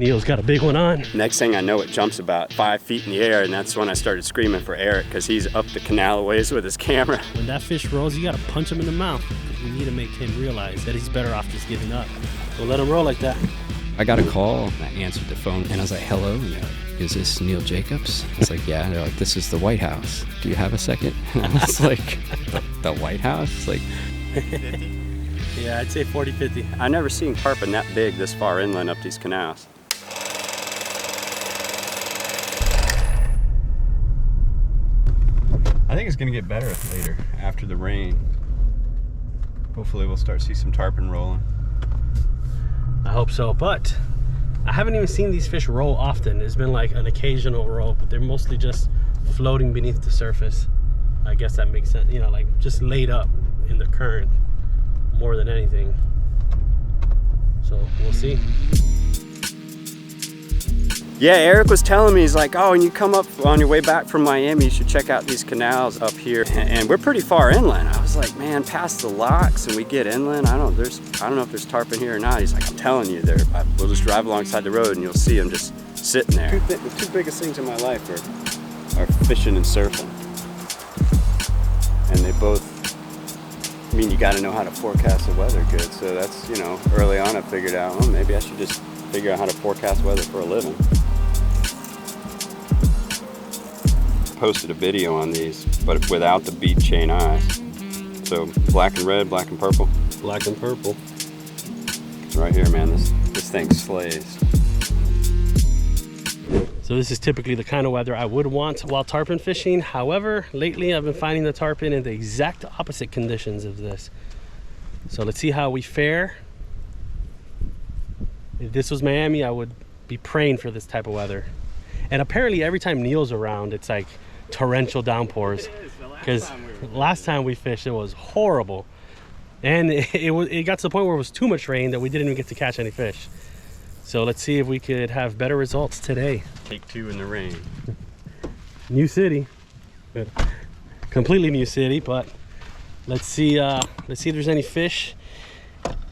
Neil's got a big one on. Next thing I know, it jumps about 5 feet in the air, and that's when I started screaming for Eric because he's up the canal a ways with his camera. When that fish rolls, you gotta punch him in the mouth. You need to make him realize that he's better off just giving up. Don't let him roll like that. I got a call. I answered the phone, and I was like, hello, and they're like, is this Neil Jacobs? I was like, yeah. And they're like, this is the White House. Do you have a second? And I was like, the White House? Like, 50? Yeah, I'd say 40, 50. I've never seen tarpon that big this far inland up these canals. I think it's gonna get better later after the rain. Hopefully we'll start to see some tarpon rolling. I hope so, but I haven't even seen these fish roll often. It's been like an occasional roll, but they're mostly just floating beneath the surface. I guess that makes sense, you know, like just laid up in the current more than anything. So we'll see. Yeah, Eric was telling me, he's like, oh, when you come up on your way back from Miami, you should check out these canals up here. And we're pretty far inland. I was like, man, past the locks and we get inland, I don't know if there's tarpon here or not. He's like, I'm telling you, we'll just drive alongside the road and you'll see them just sitting there. The two biggest things in my life are fishing and surfing. And they both, I mean, you gotta know how to forecast the weather good. So that's, you know, early on I figured out, well, maybe I should just figure out how to forecast weather for a living. Posted a video on these, but without the bead chain eyes. So black and red, black and purple. Black and purple. It's right here, man. This thing slays. So this is typically the kind of weather I would want while tarpon fishing. However, lately I've been finding the tarpon in the exact opposite conditions of this. So let's see how we fare. If this was Miami, I would be praying for this type of weather. And apparently every time Neil's around, it's like torrential downpours. Because last time we fished, it was horrible. And it got to the point where it was too much rain that we didn't even get to catch any fish. So let's see if we could have better results today. Take two in the rain. New city. Good. Completely new city, but let's see if there's any fish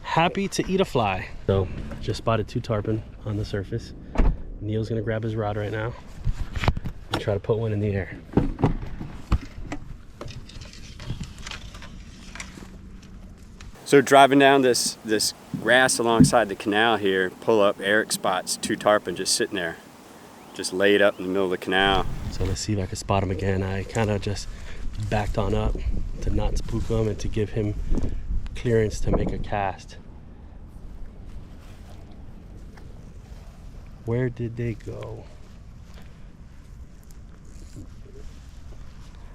happy to eat a fly. So just spotted 2 tarpon on the surface. Neil's gonna grab his rod right now and try to put one in the air. So driving down this grass alongside the canal here, pull up, Eric spots 2 tarpon just sitting there, just laid up in the middle of the canal. So let's see if I can spot him again. I kind of just backed on up to not spook him and to give him clearance to make a cast. Where did they go?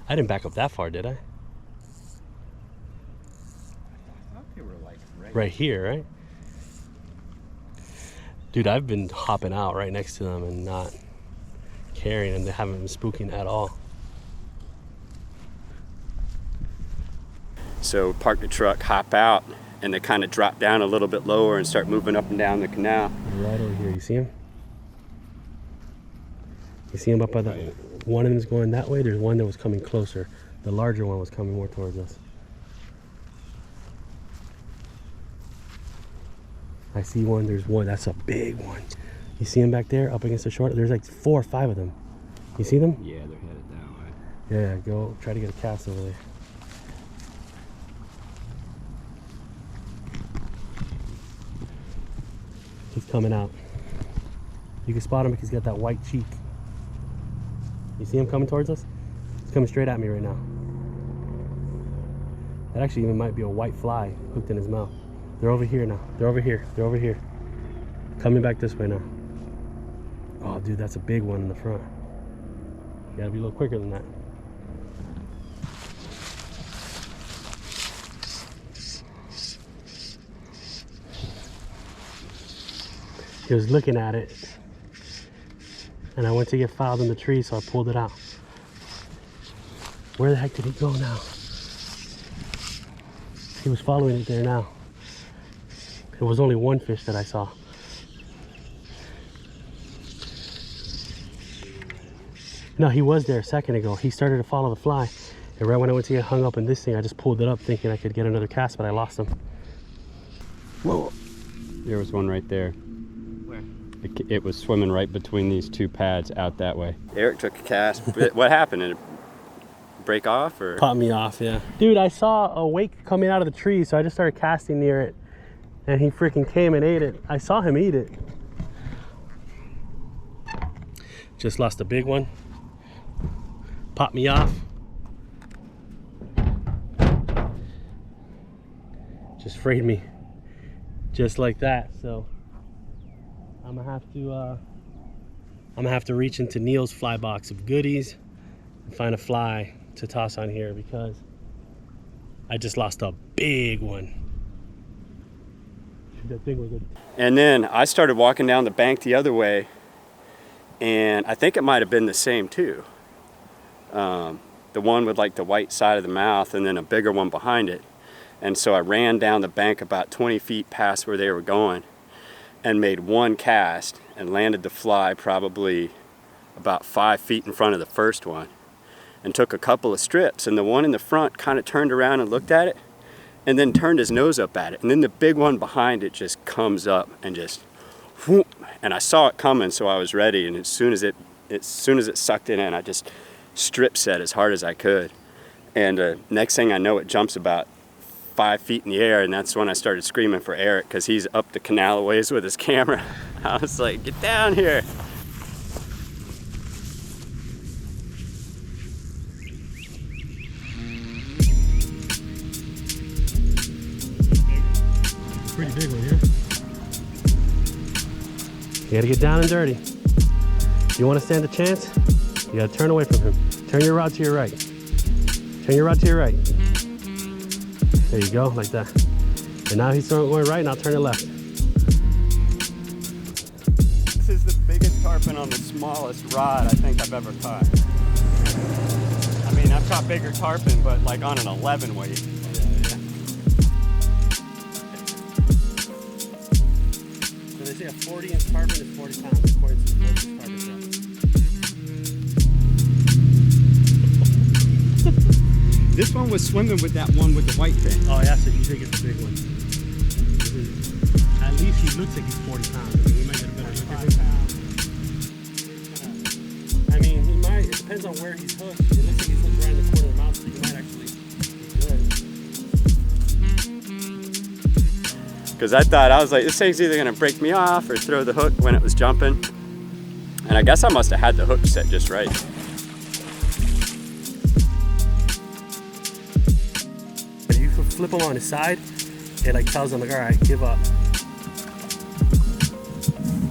I didn't back up that far, did I? I thought they were like right here, right? Dude, I've been hopping out right next to them and not caring, and they haven't been spooking at all. So park the truck, hop out, and they kind of drop down a little bit lower and start moving up and down the canal. Right over here, you see him? You see him up by the, one of them is going that way. There's one that was coming closer. The larger one was coming more towards us. I see one, there's one, that's a big one. You see him back there up against the shore? There's like 4 or 5 of them. You see them? yeah, they're headed that way. Yeah, go try to get a cast over there. He's coming out. You can spot him because he's got that white cheek. You see him coming towards us? He's coming straight at me right now. That actually even might be a white fly hooked in his mouth. They're over here now. They're over here. They're over here. Coming back this way now. Oh, dude, that's a big one in the front. You gotta be a little quicker than that. He was looking at it, and I went to get filed in the tree, so I pulled it out. Where the heck did he go now? He was following it there now. There was only one fish that I saw. No, he was there a second ago. He started to follow the fly, and right when I went to get hung up in this thing, I just pulled it up thinking I could get another cast, but I lost him. Whoa. There was one right there. Where? It was swimming right between these two pads out that way. Eric took a cast. What happened? Did it break off or? Popped me off, yeah. Dude, I saw a wake coming out of the tree, so I just started casting near it, and he freaking came and ate it. I saw him eat it. Just lost a big one. Popped me off. Just frayed me, just like that. So I'm gonna have to reach into Neil's fly box of goodies and find a fly to toss on here, because I just lost a big one. That thing was good. And then I started walking down the bank the other way, and I think it might have been the same too. The one with like the white side of the mouth and then a bigger one behind it. And so I ran down the bank about 20 feet past where they were going and made one cast and landed the fly probably about 5 feet in front of the first one, and took a couple of strips, and the one in the front kind of turned around and looked at it and then turned his nose up at it, and then the big one behind it just comes up and just whoop, and I saw it coming, so I was ready, and as soon as it sucked it in, I just strip set as hard as I could, and next thing I know, it jumps about 5 feet in the air, and that's when I started screaming for Eric, because he's up the canal a ways with his camera. I was like, get down here. Pretty big one here. You gotta get down and dirty. You wanna stand a chance? You gotta turn away from him. Turn your rod to your right. Turn your rod to your right. There you go, like that. And now he's going right, and I'll turn it left. This is the biggest tarpon on the smallest rod I think I've ever caught. I mean, I've caught bigger tarpon, but like on an 11 weight. So they say a 40-inch tarpon is 40 pounds, according to the closest tarpon shop. This one was swimming with that one with the white thing. Oh yeah, so you think it's a big one. At least he looks like he's 40 pounds. I mean, he might get a better look at him. I mean, he might, it depends on where he's hooked. It looks like he's hooked right in the corner of the mouth, so he might actually be good. Because I was like, this thing's either gonna break me off or throw the hook when it was jumping. And I guess I must have had the hook set just right. Flip him on his side, it like tells him like, all right, give up.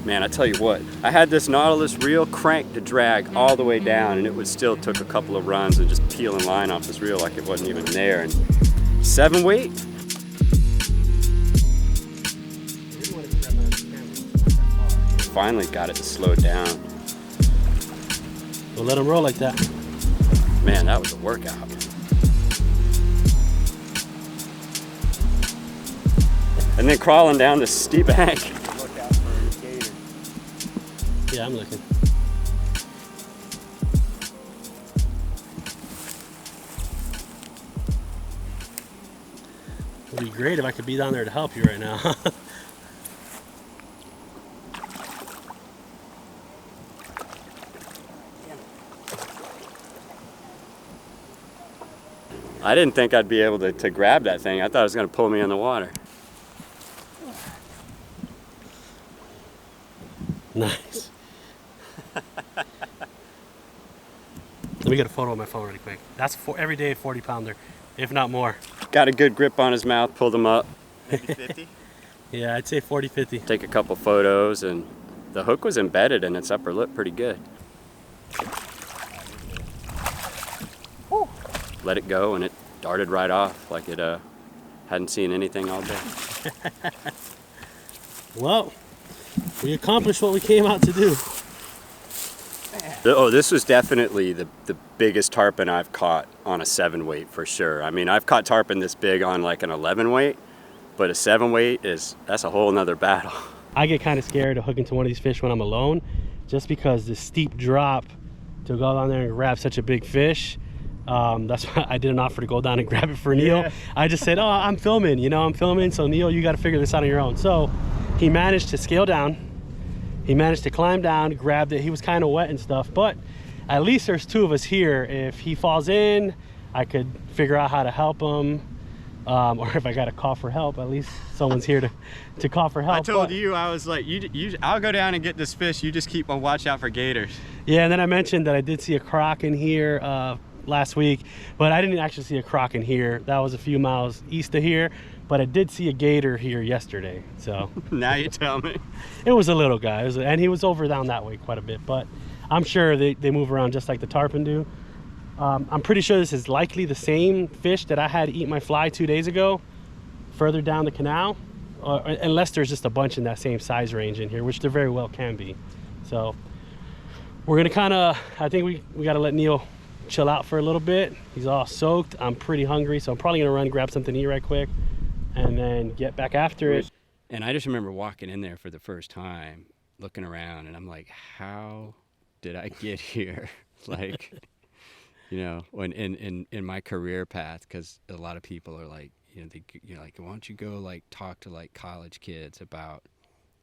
Man, I tell you what, I had this Nautilus reel cranked to drag all the way down, and it would still took a couple of runs and just peeling line off this reel like it wasn't even there. And 7 weight. Finally got it to slow down. We'll let him roll like that. Man, that was a workout. And then crawling down this steep bank. Look out for a gator. Yeah, I'm looking. It'd be great if I could be down there to help you right now. I didn't think I'd be able to grab that thing. I thought it was going to pull me in the water. Nice. Let me get a photo of my phone really quick. That's for every day 40-pounder, if not more. Got a good grip on his mouth, pulled him up. Maybe 50? Yeah, I'd say 40, 50. Take a couple photos, and the hook was embedded in its upper lip pretty good. Woo. Let it go, and it darted right off like it hadn't seen anything all day. Well, we accomplished what we came out to do. Oh, this was definitely the biggest tarpon I've caught on a 7 weight for sure. I mean, I've caught tarpon this big on like an 11 weight, but a 7 weight that's a whole nother battle. I get kind of scared to hook into one of these fish when I'm alone, just because the steep drop to go down there and grab such a big fish. That's why I didn't offer to go down and grab it for Neil. Yeah. I just said, oh, I'm filming, I'm filming, so Neil, you got to figure this out on your own. So he managed to scale down, He managed to climb down, grabbed it. He was kind of wet and stuff, but at least there's 2 of us here. If he falls in, I could figure out how to help him. Or if I got to call for help, at least someone's here to call for help. I told you, I was like, I'll go down and get this fish. You just keep a watch out for gators. Yeah, and then I mentioned that I did see a croc in here last week, but I didn't actually see a croc in here. That was a few miles east of here, but I did see a gator here yesterday. So now you tell me. It was a little guy, and he was over down that way quite a bit, but I'm sure they move around just like the tarpon do. I'm pretty sure this is likely the same fish that I had eat my fly 2 days ago, further down the canal, unless there's just a bunch in that same size range in here, which there very well can be. So we're gonna kind of, I think we got to let Neil chill out for a little bit. He's all soaked. I'm pretty hungry, so I'm probably gonna run grab something to eat right quick and then get back after it. And I just remember walking in there for the first time, looking around, and I'm like, how did I get here? Like, you know, when in my career path, because a lot of people are like, you know, like, why don't you go like talk to like college kids about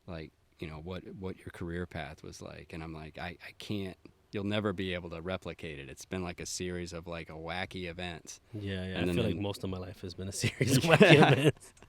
like, you know, what your career path was like. And I'm like, I can't, you'll never be able to replicate it. It's been like a series of like a wacky events. Yeah, and I feel like most of my life has been a series of wacky events.